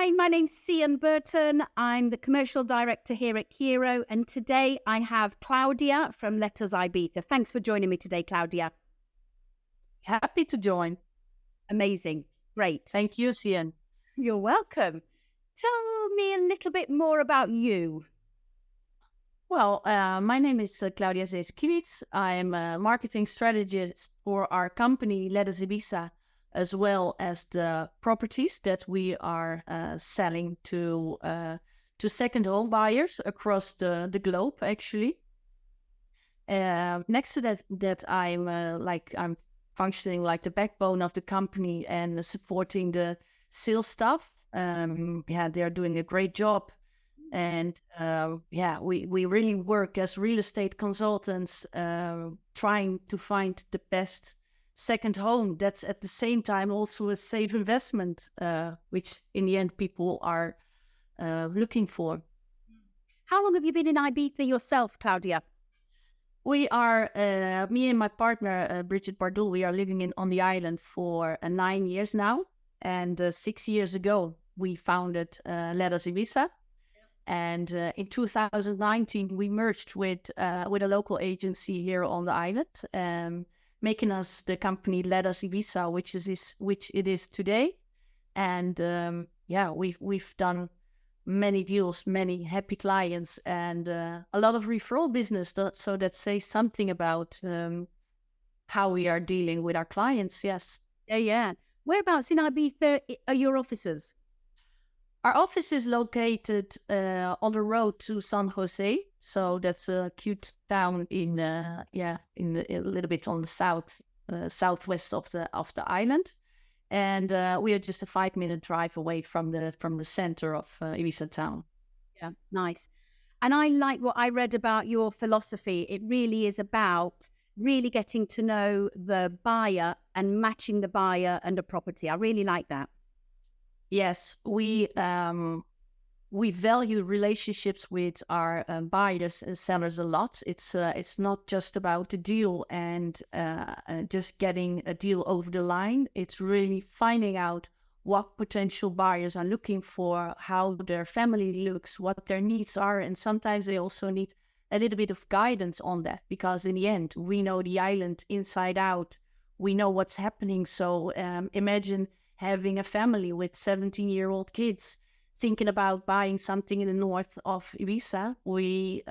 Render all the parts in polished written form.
Hi, my name's Cian Burton. I'm the commercial director here at Hero, and today I have Claudia from Letters Ibiza. Thanks for joining me today, Claudia. Happy to join. Amazing. Great. Thank you, Cian. You're welcome. Tell me a little bit more about you. Well, my name is Claudia Zeskiewicz. I'm a marketing strategist for our company, Letters Ibiza, as well as the properties that we are selling to second home buyers across the globe, actually. Next to that I'm functioning like the backbone of the company and supporting the sales staff. They're doing a great job. And we really work as real estate consultants, trying to find the best second home that's at the same time also a safe investment, which in the end people are looking for. How long have you been in Ibiza yourself, Claudia? We are, me and my partner, Bridget Bardul, we are living on the island for 9 years now. And 6 years ago, we founded Letters Ibiza. And in 2019, we merged with a local agency here on the island, making us the company Letters Ibiza, which it is today. And we've done many deals, many happy clients, and a lot of referral business. So that says something about how we are dealing with our clients. Yes. Yeah. Whereabouts in Ibiza are your offices? Our office is located on the road to San Jose, so that's a cute town in a little bit on the southwest of the island, and we are just a 5-minute drive away from the center of Ibiza town. Yeah, nice. And I like what I read about your philosophy. It really is about really getting to know the buyer and matching the buyer and a property. I really like that. Yes, we value relationships with our buyers and sellers a lot. It's not just about the deal and just getting a deal over the line. It's really finding out what potential buyers are looking for, how their family looks, what their needs are, and sometimes they also need a little bit of guidance on that, because in the end, we know the island inside out. We know what's happening. So imagine having a family with 17-year-old kids thinking about buying something in the north of Ibiza. We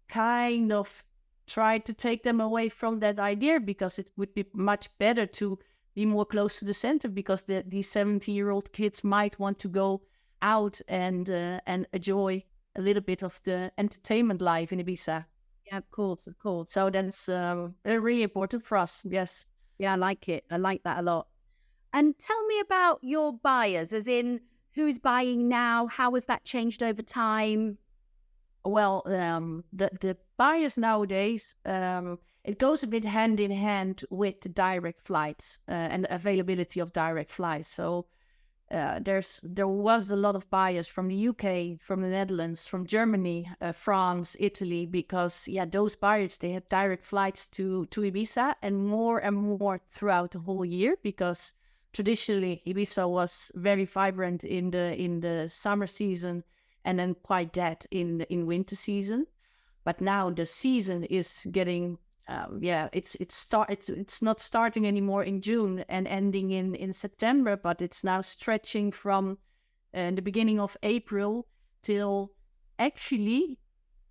kind of try to take them away from that idea, because it would be much better to be more close to the center, because these 17-year-old kids might want to go out and enjoy a little bit of the entertainment life in Ibiza. Yeah, of course. So that's really important for us. Yes. Yeah, I like it. I like that a lot. And tell me about your buyers, as in who's buying now? How has that changed over time? Well, the buyers nowadays, it goes a bit hand in hand with the direct flights and the availability of direct flights. So there was a lot of buyers from the UK, from the Netherlands, from Germany, France, Italy, because those buyers, they had direct flights to Ibiza, and more throughout the whole year, because traditionally, Ibiza was very vibrant in the summer season, and then quite dead in winter season. But now the season is getting, it's not starting anymore in June and ending in September, but it's now stretching from the beginning of April till actually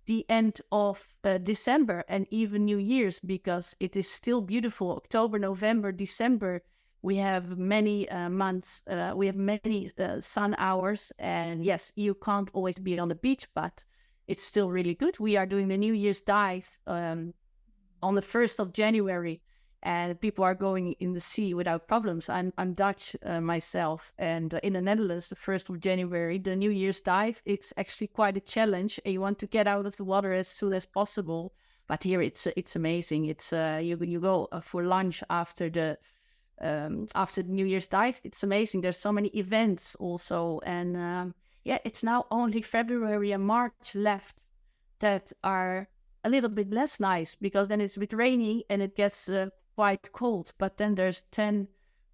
the end of December, and even New Year's, because it is still beautiful. October, November, December. We have many months, we have many sun hours, and yes, you can't always be on the beach, but it's still really good. We are doing the New Year's dive on the 1st of January, and people are going in the sea without problems. I'm Dutch myself, and in the Netherlands, the 1st of January, the New Year's dive, it's actually quite a challenge, and you want to get out of the water as soon as possible. But here it's amazing. It's you go for lunch after the New Year's dive. It's amazing. There's so many events also, and it's now only February and March left that are a little bit less nice, because then it's a bit rainy and it gets quite cold. But then there's 10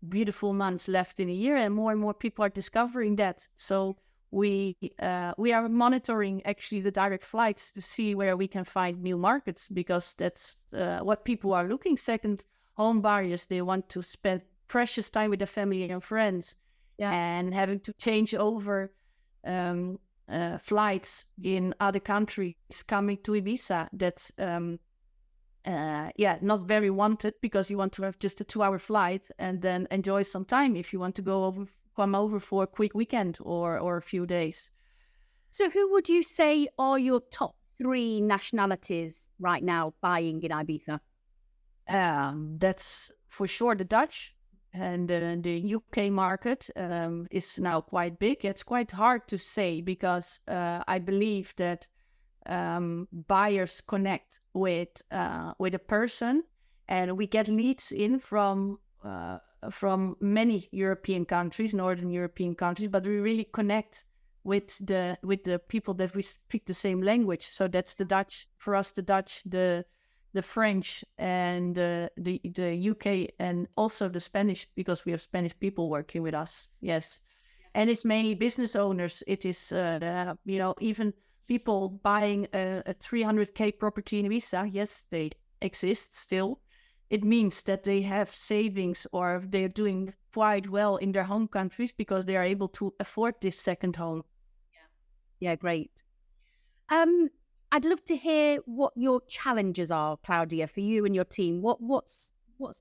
beautiful months left in a year, and more people are discovering that. So we are monitoring actually the direct flights to see where we can find new markets, because that's what people are looking. Second home buyers, they want to spend precious time with their family and friends, and having to change over flights in other countries coming to Ibiza, that's not very wanted, because you want to have just a 2-hour flight and then enjoy some time if you want to come over for a quick weekend or a few days. So who would you say are your top 3 nationalities right now buying in Ibiza? That's for sure the Dutch, and the UK market is now quite big. It's quite hard to say, because I believe that buyers connect with a person, and we get leads in from many European countries, Northern European countries, but we really connect with the people that we speak the same language. So that's the Dutch for us, the Dutch, the French, and the UK, and also the Spanish, because we have Spanish people working with us. Yes, and it's mainly business owners. It is even people buying a 300k property in Ibiza. Yes, they exist still. It means that they have savings, or they're doing quite well in their home countries, because they are able to afford this second home. Yeah, great. I'd love to hear what your challenges are, Claudia, for you and your team. What's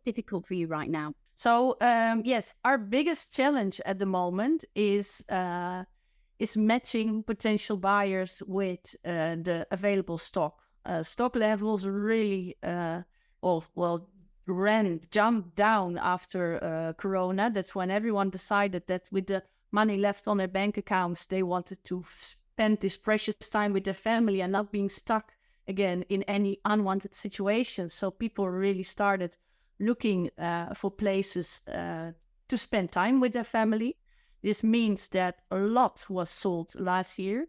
difficult for you right now? So yes, our biggest challenge at the moment is matching potential buyers with the available stock. Stock levels really jumped down after Corona. That's when everyone decided that with the money left on their bank accounts, they wanted to spend this precious time with their family and not being stuck again in any unwanted situation. So people really started looking for places to spend time with their family. This means that a lot was sold last year,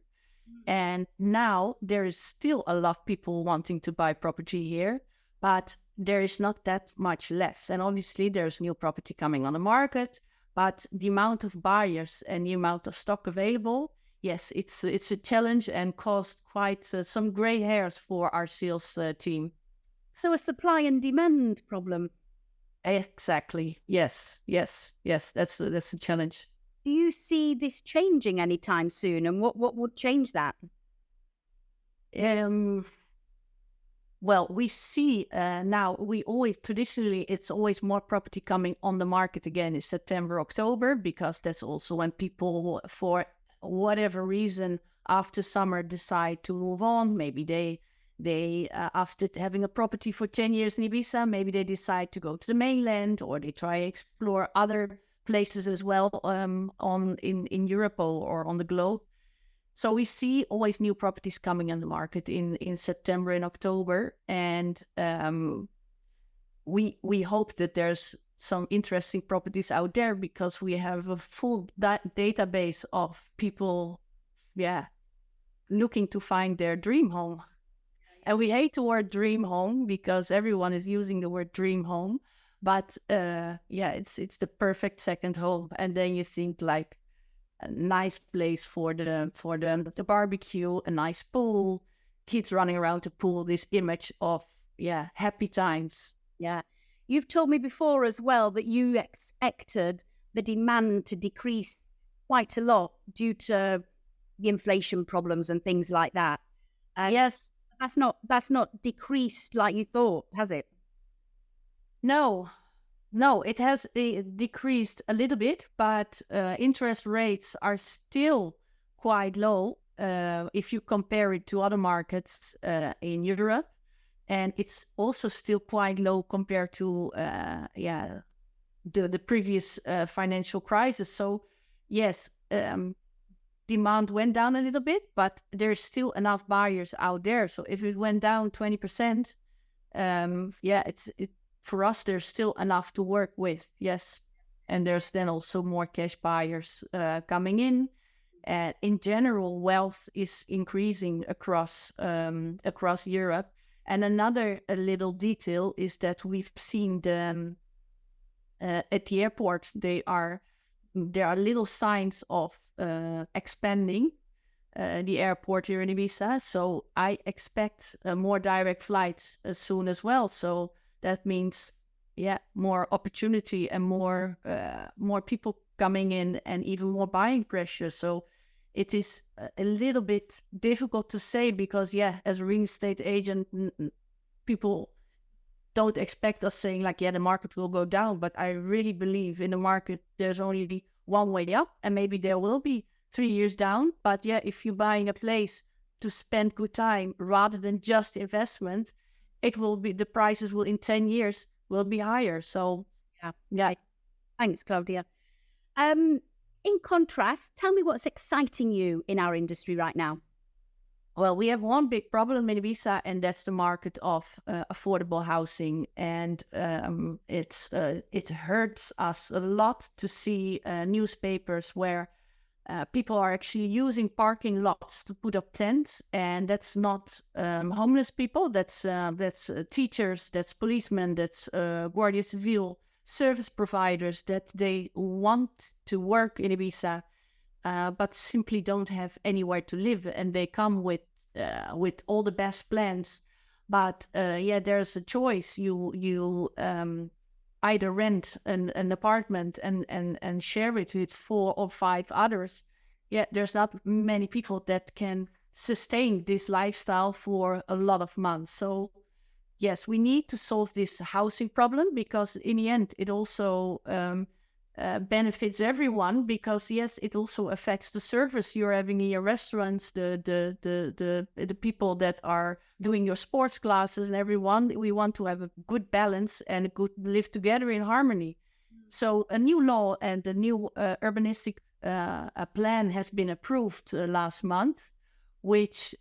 and now there is still a lot of people wanting to buy property here, but there is not that much left. And obviously there's new property coming on the market, but the amount of buyers and the amount of stock available, yes, it's a challenge, and caused quite some gray hairs for our sales team. So a supply and demand problem. Exactly. Yes. That's a challenge. Do you see this changing anytime soon? And what would change that? Well, we see now, traditionally, it's always more property coming on the market again in September, October, because that's also when people, for whatever reason, after summer decide to move on. Maybe they after having a property for 10 years in Ibiza, maybe they decide to go to the mainland, or they try explore other places as well in Europe or on the globe. So we see always new properties coming on the market in September and October, and we hope that there's some interesting properties out there, because we have a full database of people, looking to find their dream home. And we hate the word dream home, because everyone is using the word dream home, but it's the perfect second home. And then you think like a nice place for the barbecue, a nice pool, kids running around the pool, this image of happy times. Yeah. You've told me before as well that you expected the demand to decrease quite a lot due to the inflation problems and things like that. Yes. That's not decreased like you thought, has it? No, it has decreased a little bit, but interest rates are still quite low if you compare it to other markets in Europe. And it's also still quite low compared to the previous financial crisis. So yes, demand went down a little bit, but there's still enough buyers out there. So if it went down 20%, for us, there's still enough to work with. Yes. And there's then also more cash buyers coming in. And in general, wealth is increasing across Europe. And another little detail is that we've seen at the airport, there are little signs of expanding the airport here in Ibiza. So I expect more direct flights soon as well. So that means, more opportunity and more people coming in and even more buying pressure. So it is a little bit difficult to say because, as a real estate agent, people don't expect us saying like, the market will go down. But I really believe in the market, there's only one way up, and maybe there will be 3 years down. But if you're buying a place to spend good time rather than just investment, it will be, the prices will in 10 years will be higher. So yeah. Thanks, Claudia. In contrast, tell me what's exciting you in our industry right now. Well, we have one big problem in Ibiza, and that's the market of affordable housing. And it hurts us a lot to see newspapers where people are actually using parking lots to put up tents, and that's not homeless people. That's teachers, that's policemen, that's Guardia Civil, service providers that they want to work in Ibiza, but simply don't have anywhere to live, and they come with all the best plans. But there's a choice. You either rent an apartment and share it with 4 or 5 others. There's not many people that can sustain this lifestyle for a lot of months. So yes, we need to solve this housing problem, because in the end it also benefits everyone, because it also affects the service you're having in your restaurants, the people that are doing your sports classes, and everyone. We want to have a good balance and a good live together in harmony. So a new law and a new urbanistic plan has been approved last month, which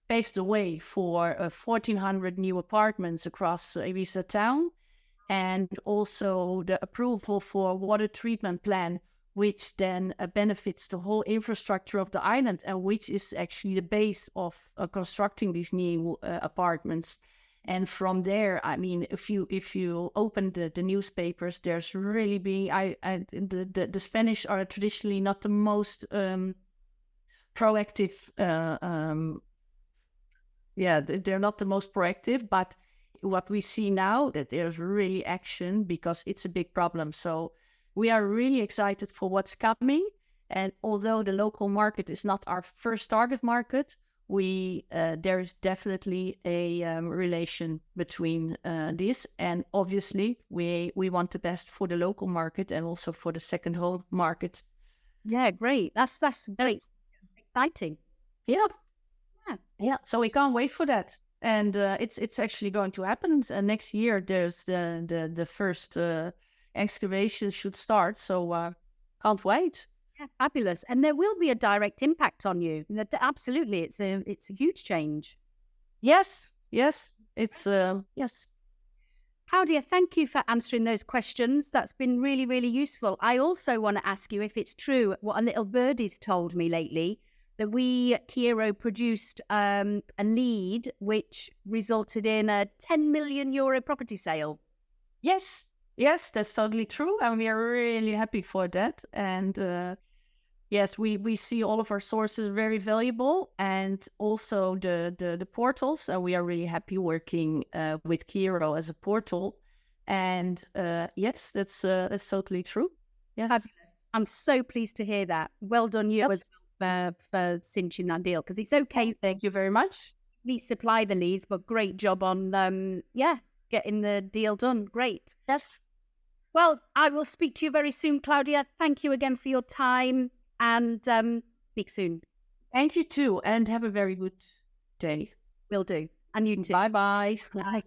paves the way for 1,400 new apartments across Ibiza town, and also the approval for water treatment plan, which then benefits the whole infrastructure of the island, and which is actually the base of constructing these new apartments. And from there, I mean, if you open the newspapers, there's really being the Spanish are traditionally not the most proactive. They're not the most proactive, but what we see now, that there's really action, because it's a big problem. So we are really excited for what's coming. And although the local market is not our first target market, there is definitely a relation between this. And obviously, we want the best for the local market and also for the second home market. Yeah, great. That's great. Exciting. Yeah. So we can't wait for that. And it's actually going to happen next year. There's the first excavation should start. So can't wait. Yeah, fabulous. And there will be a direct impact on you. Absolutely, it's a huge change. Yes. It's yes. Claudia, thank you for answering those questions. That's been really, really useful. I also want to ask you if it's true what a little birdie's told me lately, that we at Kiero produced a lead which resulted in a €10 million property sale. Yes, that's totally true. And we are really happy for that. And yes, we see all of our sources very valuable, and also the portals. And we are really happy working with Kiero as a portal. And yes, that's totally true. Yes. Fabulous. I'm so pleased to hear that. Well done you as well for cinching that deal, because it's okay. Thank you very much. We supply the leads, but great job on getting the deal done. Great. Yes. Well, I will speak to you very soon, Claudia. Thank you again for your time, and speak soon. Thank you too, and have a very good day. Will do. And you too. Bye-bye. Bye.